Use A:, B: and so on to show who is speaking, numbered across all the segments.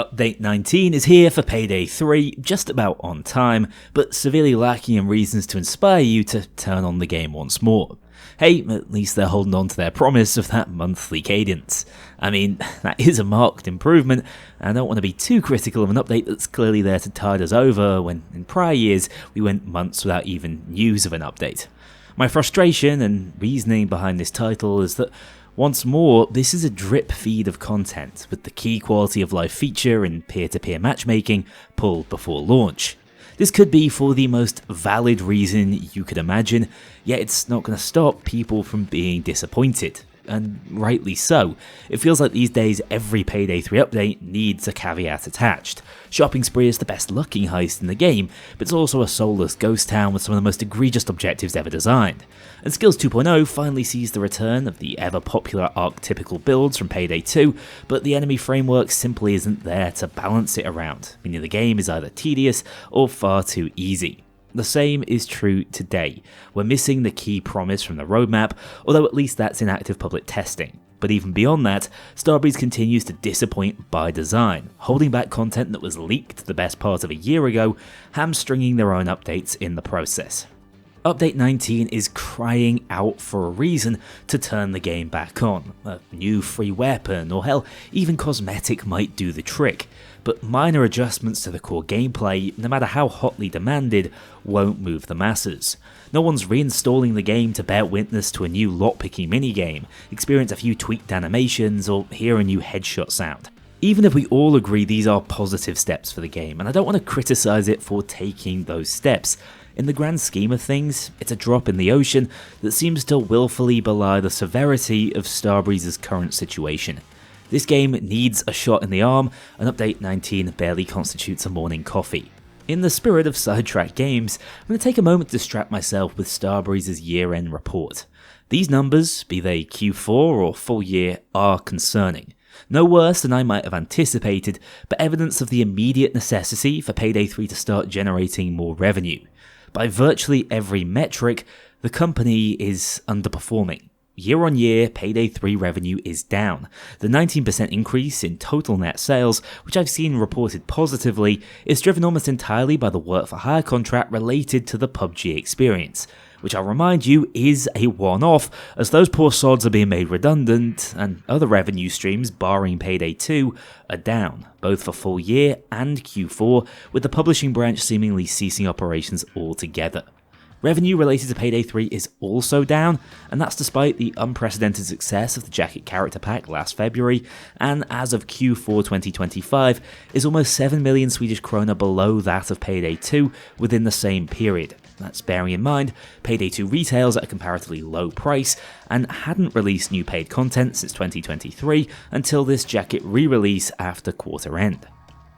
A: Update 19 is here for Payday 3, just about on time, but severely lacking in reasons to inspire you to turn on the game once more. Hey, at least they're holding on to their promise of that monthly cadence. I mean, that is a marked improvement, and I don't want to be too critical of an update that's clearly there to tide us over when in prior years we went months without even news of an update. My frustration and reasoning behind this title is that once more, this is a drip feed of content, with the key quality of life feature and peer-to-peer matchmaking pulled before launch. This could be for the most valid reason you could imagine, yet it's not going to stop people from being disappointed. And rightly so. It feels like these days every Payday 3 update needs a caveat attached. Shopping Spree is the best looking heist in the game, but it's also a soulless ghost town with some of the most egregious objectives ever designed. And Skills 2.0 finally sees the return of the ever popular archetypical builds from Payday 2, but the enemy framework simply isn't there to balance it around, meaning the game is either tedious or far too easy. The same is true today. We're missing the key promise from the roadmap, although at least that's in active public testing. But even beyond that, Starbreeze continues to disappoint by design, holding back content that was leaked the best part of a year ago, hamstringing their own updates in the process. Update 19 is crying out for a reason to turn the game back on. A new free weapon, or hell, even cosmetic might do the trick. But minor adjustments to the core gameplay, no matter how hotly demanded, won't move the masses. No one's reinstalling the game to bear witness to a new lockpicking minigame, experience a few tweaked animations, or hear a new headshot sound. Even if we all agree these are positive steps for the game, and I don't want to criticise it for taking those steps, in the grand scheme of things, it's a drop in the ocean that seems to willfully belie the severity of Starbreeze's current situation. This game needs a shot in the arm, and Update 19 barely constitutes a morning coffee. In the spirit of sidetrack games, I'm going to take a moment to distract myself with Starbreeze's year-end report. These numbers, be they Q4 or full year, are concerning. No worse than I might have anticipated, but evidence of the immediate necessity for Payday 3 to start generating more revenue. By virtually every metric, the company is underperforming. Year on year, Payday 3 revenue is down. The 19% increase in total net sales, which I've seen reported positively, is driven almost entirely by the work-for-hire contract related to the PUBG experience, which I'll remind you is a one-off, as those poor sods are being made redundant, and other revenue streams, barring Payday 2, are down, both for full year and Q4, with the publishing branch seemingly ceasing operations altogether. Revenue related to Payday 3 is also down, and that's despite the unprecedented success of the Jacket Character Pack last February, and as of Q4 2025, is almost 7 million Swedish krona below that of Payday 2 within the same period. That's bearing in mind, Payday 2 retails at a comparatively low price, and hadn't released new paid content since 2023 until this Jacket re-release after quarter end.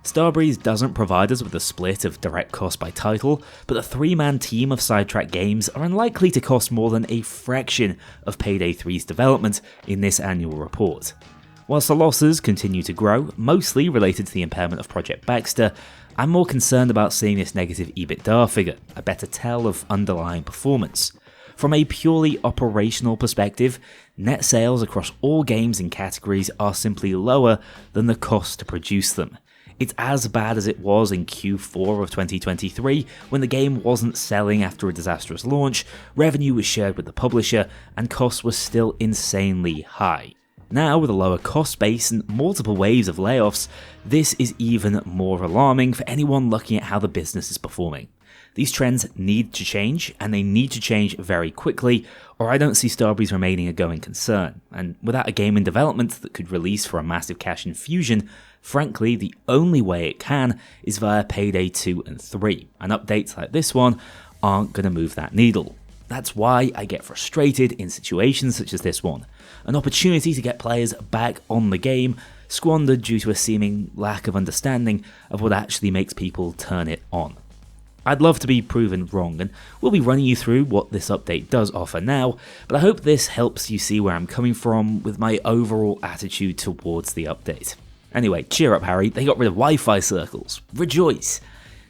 A: Starbreeze doesn't provide us with a split of direct cost by title, but the three-man team of Sidetrack Games are unlikely to cost more than a fraction of Payday 3's development in this annual report. Whilst the losses continue to grow, mostly related to the impairment of Project Baxter, I'm more concerned about seeing this negative EBITDA figure, a better tell of underlying performance. From a purely operational perspective, net sales across all games and categories are simply lower than the cost to produce them. It's as bad as it was in Q4 of 2023, when the game wasn't selling after a disastrous launch, revenue was shared with the publisher, and costs were still insanely high. Now, with a lower cost base and multiple waves of layoffs, this is even more alarming for anyone looking at how the business is performing. These trends need to change, and they need to change very quickly, or I don't see Starbreeze remaining a going concern, and without a game in development that could release for a massive cash infusion, frankly, the only way it can is via Payday 2 and 3, and updates like this one aren't going to move that needle. That's why I get frustrated in situations such as this one, an opportunity to get players back on the game, squandered due to a seeming lack of understanding of what actually makes people turn it on. I'd love to be proven wrong, and we'll be running you through what this update does offer now, but I hope this helps you see where I'm coming from with my overall attitude towards the update. Anyway, cheer up, Harry, they got rid of Wi-Fi circles. Rejoice!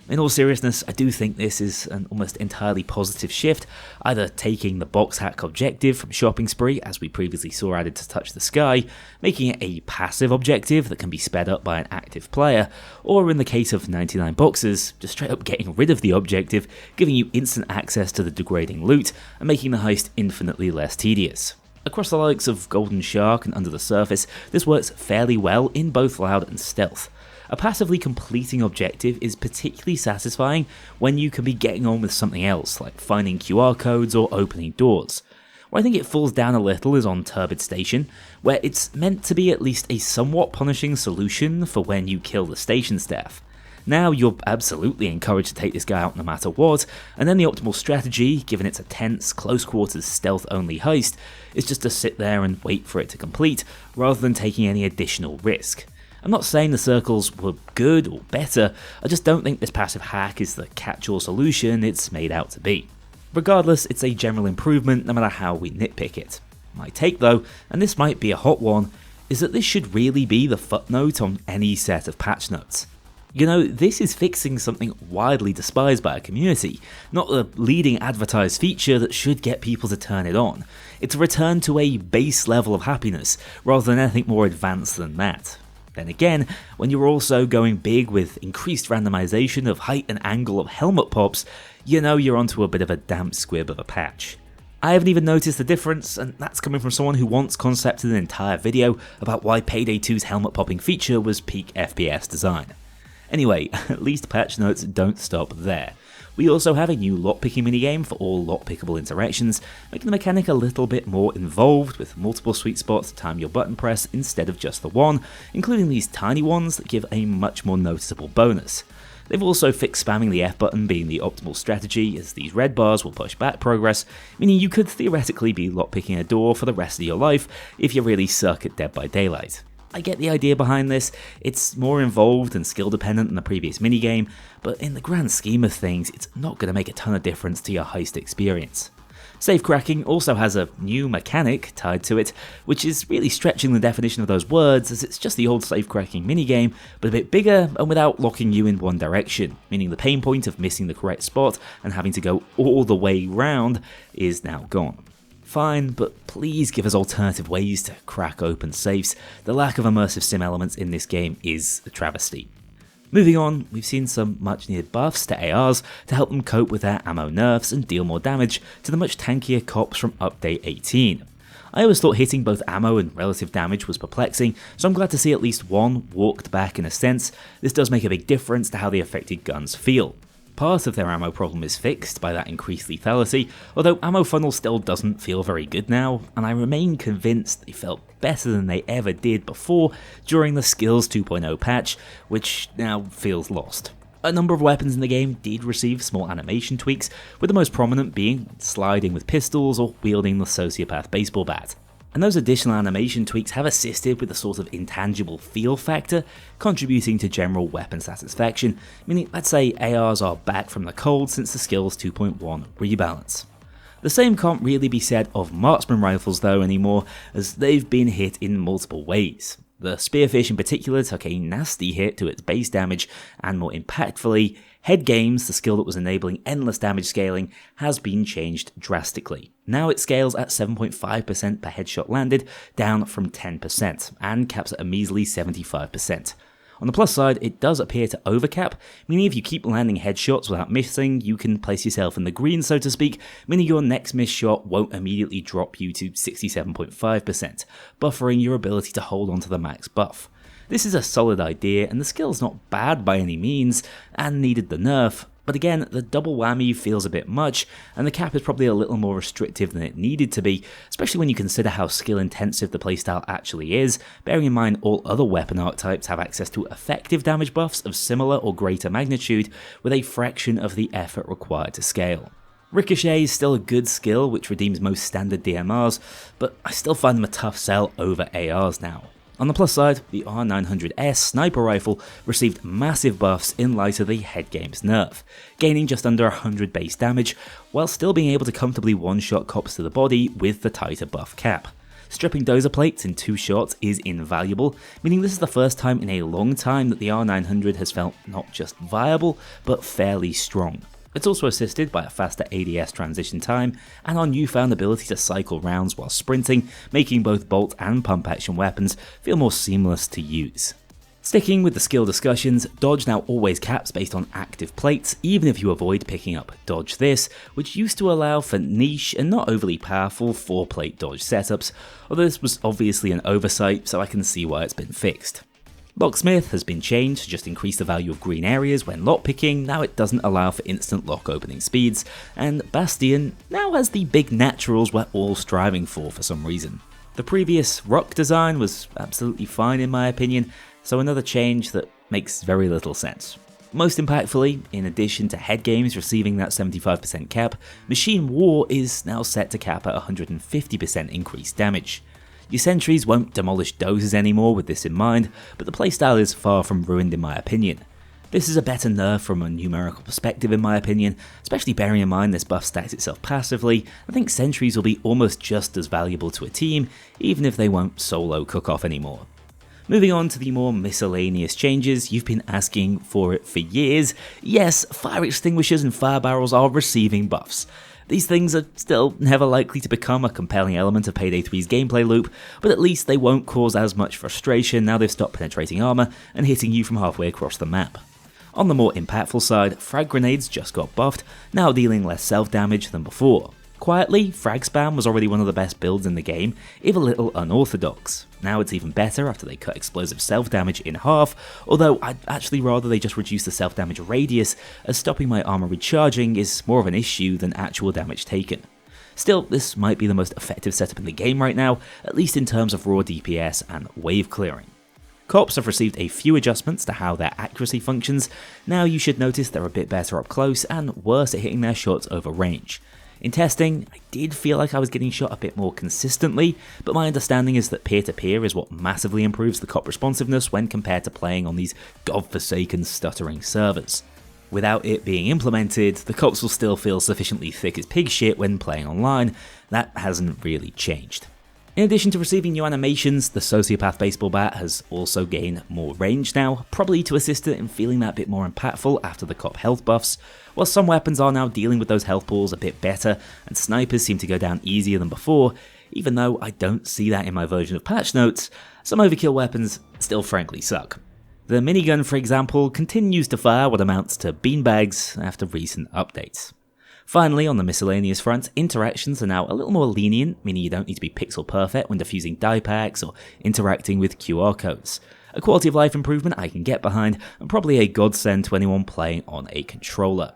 A: In all seriousness, I do think this is an almost entirely positive shift, either taking the box hack objective from Shopping Spree, as we previously saw added to Touch the Sky, making it a passive objective that can be sped up by an active player, or in the case of 99 boxes, just straight up getting rid of the objective, giving you instant access to the degrading loot, and making the heist infinitely less tedious. Across the likes of Golden Shark and Under the Surface, this works fairly well in both Loud and Stealth. A passively completing objective is particularly satisfying when you can be getting on with something else, like finding QR codes or opening doors. Where I think it falls down a little is on Turbid Station, where it's meant to be at least a somewhat punishing solution for when you kill the station staff. Now you're absolutely encouraged to take this guy out no matter what, and then the optimal strategy, given it's a tense, close quarters stealth only heist, is just to sit there and wait for it to complete, rather than taking any additional risk. I'm not saying the circles were good or better, I just don't think this passive hack is the catch-all solution it's made out to be. Regardless, it's a general improvement no matter how we nitpick it. My take though, and this might be a hot one, is that this should really be the footnote on any set of patch notes. You know, this is fixing something widely despised by our community, not the leading advertised feature that should get people to turn it on. It's a return to a base level of happiness, rather than anything more advanced than that. Then again, when you're also going big with increased randomization of height and angle of helmet pops, you know you're onto a bit of a damp squib of a patch. I haven't even noticed the difference, and that's coming from someone who once concepted an entire video about why Payday 2's helmet popping feature was peak FPS design. Anyway, at least patch notes don't stop there. We also have a new lockpicking minigame for all lockpickable interactions, making the mechanic a little bit more involved, with multiple sweet spots to time your button press instead of just the one, including these tiny ones that give a much more noticeable bonus. They've also fixed spamming the F button being the optimal strategy, as these red bars will push back progress, meaning you could theoretically be lockpicking a door for the rest of your life if you really suck at Dead by Daylight. I get the idea behind this, it's more involved and skill dependent than the previous minigame, but in the grand scheme of things, it's not going to make a ton of difference to your heist experience. Safe cracking also has a new mechanic tied to it, which is really stretching the definition of those words, as it's just the old safe cracking minigame, but a bit bigger and without locking you in one direction, meaning the pain point of missing the correct spot and having to go all the way round is now gone. Fine, but please give us alternative ways to crack open safes. The lack of immersive sim elements in this game is a travesty. Moving on, we've seen some much needed buffs to ARs to help them cope with their ammo nerfs and deal more damage to the much tankier cops from Update 18. I always thought hitting both ammo and relative damage was perplexing, so I'm glad to see at least one walked back in a sense. This does make a big difference to how the affected guns feel. Part of their ammo problem is fixed by that increased lethality, although ammo funnel still doesn't feel very good now, and I remain convinced they felt better than they ever did before during the Skills 2.0 patch, which now feels lost. A number of weapons in the game did receive small animation tweaks, with the most prominent being sliding with pistols or wielding the sociopath baseball bat. And those additional animation tweaks have assisted with the sort of intangible feel factor, contributing to general weapon satisfaction, meaning let's say ARs are back from the cold since the Skills 2.1 rebalance. The same can't really be said of marksman rifles though anymore, as they've been hit in multiple ways. The Spearfish in particular took a nasty hit to its base damage, and more impactfully, Head Games, the skill that was enabling endless damage scaling, has been changed drastically. Now it scales at 7.5% per headshot landed, down from 10%, and caps at a measly 75%. On the plus side, it does appear to overcap, meaning if you keep landing headshots without missing, you can place yourself in the green, so to speak, meaning your next missed shot won't immediately drop you to 67.5%, buffering your ability to hold onto the max buff. This is a solid idea, and the skill's not bad by any means, and needed the nerf, but again, the double whammy feels a bit much, and the cap is probably a little more restrictive than it needed to be, especially when you consider how skill intensive the playstyle actually is, bearing in mind all other weapon archetypes have access to effective damage buffs of similar or greater magnitude, with a fraction of the effort required to scale. Ricochet is still a good skill which redeems most standard DMRs, but I still find them a tough sell over ARs now. On the plus side, the R900S sniper rifle received massive buffs in light of the Head Games nerf, gaining just under 100 base damage, while still being able to comfortably one-shot cops to the body with the tighter buff cap. Stripping dozer plates in 2 shots is invaluable, meaning this is the first time in a long time that the R900 has felt not just viable, but fairly strong. It's also assisted by a faster ADS transition time and our newfound ability to cycle rounds while sprinting, making both bolt and pump action weapons feel more seamless to use. Sticking with the skill discussions, dodge now always caps based on active plates, even if you avoid picking up dodge this, which used to allow for niche and not overly powerful 4-plate dodge setups, although this was obviously an oversight, so I can see why it's been fixed. Locksmith has been changed to just increase the value of green areas when lockpicking, now it doesn't allow for instant lock opening speeds, and Bastion now has the big naturals we're all striving for some reason. The previous ruck design was absolutely fine in my opinion, so another change that makes very little sense. Most impactfully, in addition to head games receiving that 75% cap, Machine War is now set to cap at 150% increased damage. Your sentries won't demolish dozers anymore with this in mind, but the playstyle is far from ruined in my opinion. This is a better nerf from a numerical perspective in my opinion, especially bearing in mind this buff stacks itself passively. I think sentries will be almost just as valuable to a team, even if they won't solo cook off anymore. Moving on to the more miscellaneous changes, you've been asking for it for years. Yes, fire extinguishers and fire barrels are receiving buffs. These things are still never likely to become a compelling element of Payday 3's gameplay loop, but at least they won't cause as much frustration now they've stopped penetrating armor and hitting you from halfway across the map. On the more impactful side, frag grenades just got buffed, now dealing less self-damage than before. Quietly, frag spam was already one of the best builds in the game, if a little unorthodox. Now it's even better after they cut explosive self-damage in half, although I'd actually rather they just reduce the self-damage radius, as stopping my armor recharging is more of an issue than actual damage taken. Still, this might be the most effective setup in the game right now, at least in terms of raw DPS and wave clearing. Cops have received a few adjustments to how their accuracy functions. Now you should notice they're a bit better up close and worse at hitting their shots over range. In testing, I did feel like I was getting shot a bit more consistently, but my understanding is that peer-to-peer is what massively improves the cop responsiveness when compared to playing on these godforsaken stuttering servers. Without it being implemented, the cops will still feel sufficiently thick as pig shit when playing online. That hasn't really changed. In addition to receiving new animations, the Sociopath baseball bat has also gained more range now, probably to assist it in feeling that bit more impactful after the cop health buffs, while some weapons are now dealing with those health balls a bit better, and snipers seem to go down easier than before. Even though I don't see that in my version of patch notes, some overkill weapons still frankly suck. The minigun, for example, continues to fire what amounts to beanbags after recent updates. Finally, on the miscellaneous front, interactions are now a little more lenient, meaning you don't need to be pixel perfect when defusing die packs or interacting with QR codes. A quality of life improvement I can get behind, and probably a godsend to anyone playing on a controller.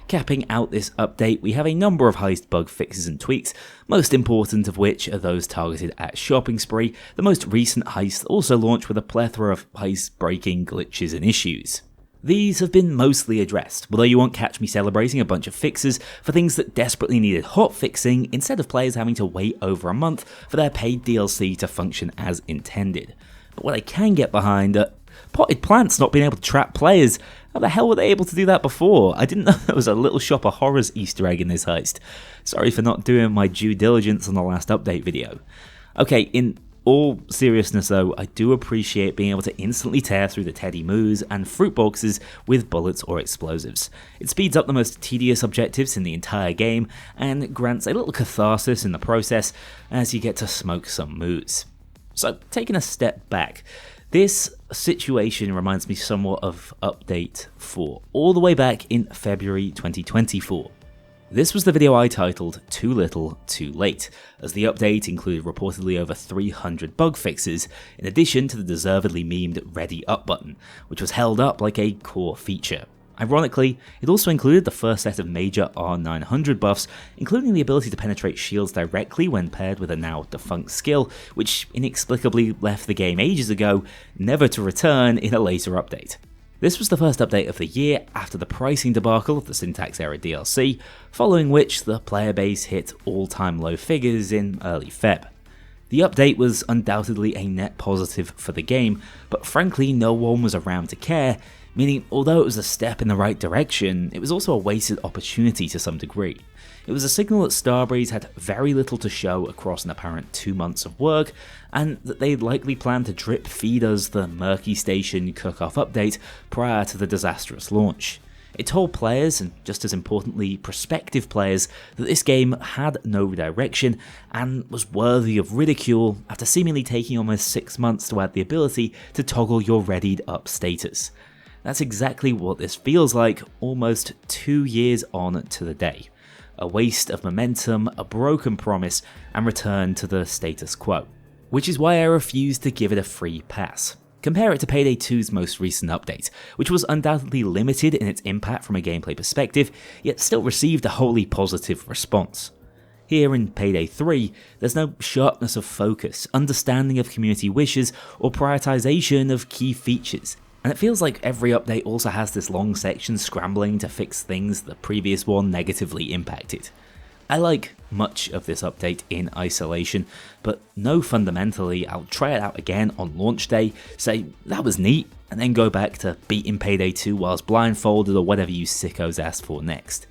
A: Capping out this update, we have a number of Heist bug fixes and tweaks, most important of which are those targeted at Shopping Spree. The most recent Heist also launched with a plethora of Heist breaking glitches and issues. These have been mostly addressed, although you won't catch me celebrating a bunch of fixes for things that desperately needed hot fixing instead of players having to wait over a month for their paid DLC to function as intended. But what I can get behind are potted plants not being able to trap players. How the hell were they able to do that before? I didn't know there was a Little Shop of Horrors Easter egg in this heist. Sorry for not doing my due diligence on the last update video. Okay, in all seriousness though, I do appreciate being able to instantly tear through the Teddy Moos and fruit boxes with bullets or explosives. It speeds up the most tedious objectives in the entire game and grants a little catharsis in the process as you get to smoke some moos. So taking a step back, this situation reminds me somewhat of Update 4, all the way back in February 2024. This was the video I titled Too Little, Too Late, as the update included reportedly over 300 bug fixes, in addition to the deservedly memed Ready Up button, which was held up like a core feature. Ironically, it also included the first set of major R900 buffs, including the ability to penetrate shields directly when paired with a now defunct skill, which inexplicably left the game ages ago, never to return in a later update. This was the first update of the year after the pricing debacle of the Syntax Era DLC, following which the player base hit all-time low figures in early Feb. The update was undoubtedly a net positive for the game, but frankly no one was around to care, meaning although it was a step in the right direction, it was also a wasted opportunity to some degree. It was a signal that Starbreeze had very little to show across an apparent 2 months of work, and that they'd likely planned to drip feed us the Murky Station cook-off update prior to the disastrous launch. It told players, and just as importantly prospective players, that this game had no direction and was worthy of ridicule after seemingly taking almost 6 months to add the ability to toggle your readied up status. That's exactly what this feels like almost 2 years on to the day. A waste of momentum, a broken promise, and return to the status quo. Which is why I refuse to give it a free pass. Compare it to Payday 2's most recent update, which was undoubtedly limited in its impact from a gameplay perspective, yet still received a wholly positive response. Here in Payday 3, there's no sharpness of focus, understanding of community wishes, or prioritization of key features. And it feels like every update also has this long section scrambling to fix things the previous one negatively impacted. I like much of this update in isolation, but know fundamentally I'll try it out again on launch day, say that was neat, and then go back to beating Payday 2 whilst blindfolded or whatever you sickos asked for next.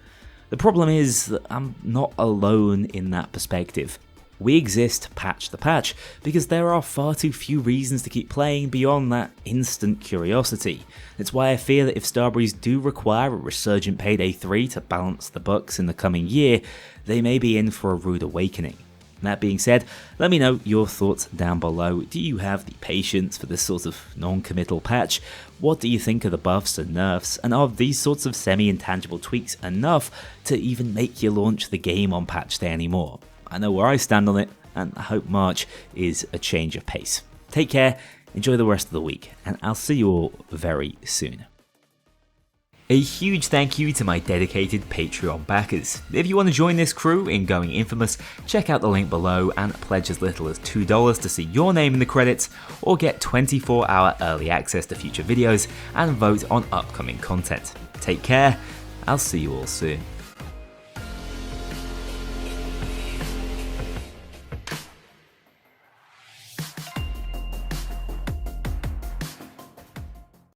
A: The problem is that I'm not alone in that perspective. We exist patch to patch because there are far too few reasons to keep playing beyond that instant curiosity. It's why I fear that if Starbreeze do require a resurgent Payday 3 to balance the books in the coming year, they may be in for a rude awakening. That being said, let me know your thoughts down below. Do you have the patience for this sort of non-committal patch? What do you think of the buffs and nerfs, and are these sorts of semi-intangible tweaks enough to even make you launch the game on patch day anymore? I know where I stand on it, and I hope March is a change of pace. Take care, enjoy the rest of the week, and I'll see you all very soon. A huge thank you to my dedicated Patreon backers. If you want to join this crew in going infamous, check out the link below and pledge as little as $2 to see your name in the credits, or get 24-hour early access to future videos and vote on upcoming content. Take care, I'll see you all soon.